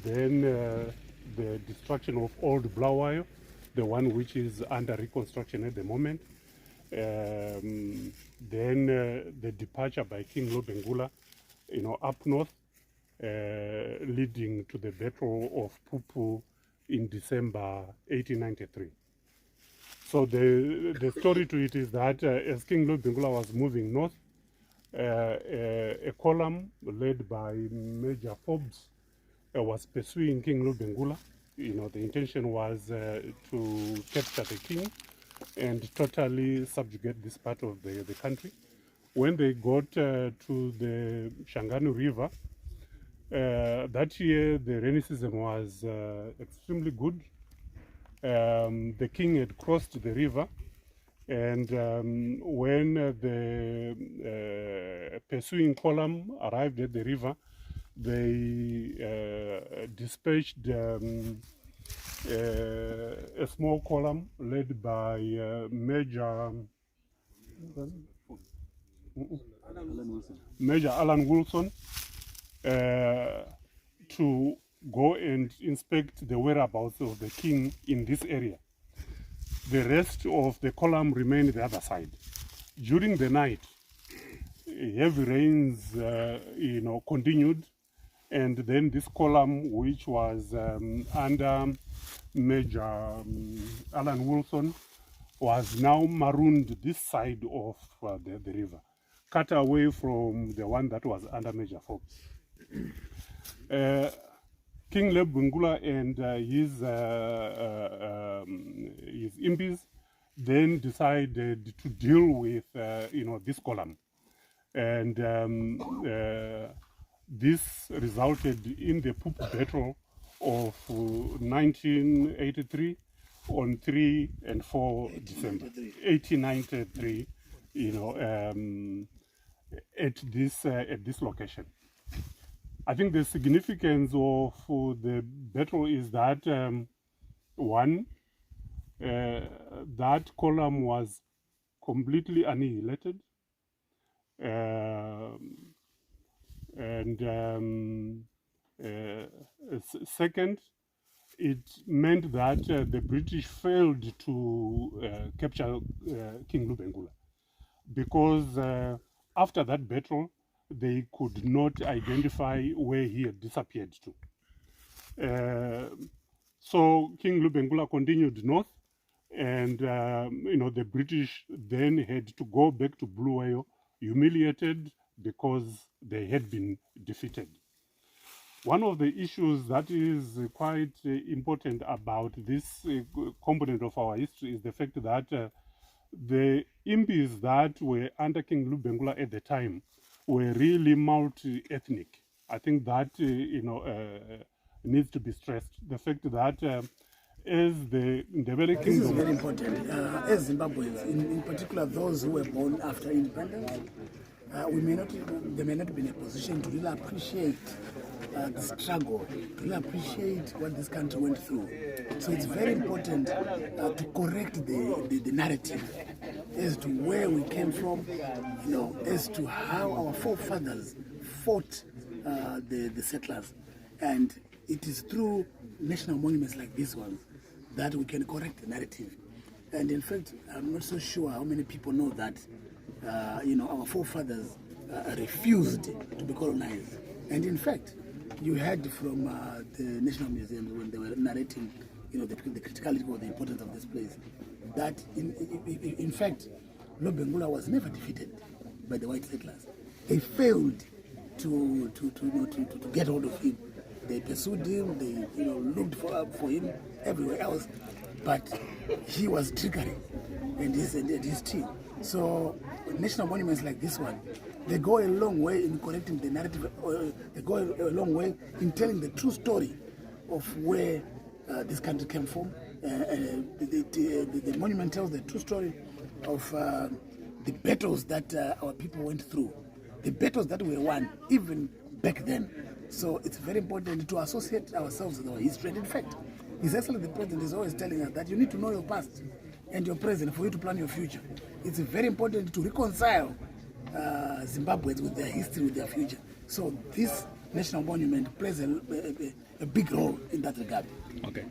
Then the destruction of old Blawayo, the one which is under reconstruction at the moment. Then the departure by King Lobengula, up north, leading to the Battle of Pupu in December 1893. So the story to it is that as King Lobengula was moving north, a column led by Major Forbes was pursuing King Lobengula. The intention was to capture the king and totally subjugate this part of the country. When they got to the Shangani River, that year the rainy season was extremely good. The king had crossed the river, and when the pursuing column arrived at the river, they dispatched a small column led by Major Alan Wilson to go and inspect the whereabouts of the king in this area. The rest of the column remained the other side. During the night, heavy rains, continued, and then this column, which was under Major Alan Wilson, was now marooned this side of the river, cut away from the one that was under Major Forbes. King Lobengula and his impis then decided to deal with this column, and this resulted in the Pupu Battle of 1983 on 3 and 4 December 1893. At this location. I think the significance of the battle is that one, that column was completely annihilated, and second, it meant that the British failed to capture King Lobengula, because after that battle, they could not identify where he had disappeared to. So King Lobengula continued north, and the British then had to go back to Bulawayo, humiliated because they had been defeated. One of the issues that is quite important about this component of our history is the fact that the impis that were under King Lobengula at the time were really multi-ethnic. I think that needs to be stressed. The fact that as the Ndebele Kingdom... This is very important. As Zimbabweans, in particular those who were born after independence, they may not be in a position to really appreciate the struggle, to really appreciate what this country went through. So it's very important to correct the narrative as to where we came from, as to how our forefathers fought the settlers. And it is through national monuments like this one that we can correct the narrative. And in fact, I'm not so sure how many people know that our forefathers refused to be colonized. And in fact, you heard from the National Museum when they were narrating, the criticality or the importance of this place, that in fact, Lobengula was never defeated. by the white settlers. They failed to get hold of him. They pursued him, they looked for him everywhere else, but he was triggering, and his team. So national monuments like this one, they go a long way in correcting the narrative. They go a long way in telling the true story of where this country came from. The monument tells the true story of the battles that our people went through, the battles that were won even back then. So it's very important to associate ourselves with our history. And in fact, His Excellency the President is always telling us that you need to know your past and your present for you to plan your future. It's very important to reconcile Zimbabweans with their history, with their future. So this national monument plays a big role in that regard. Okay.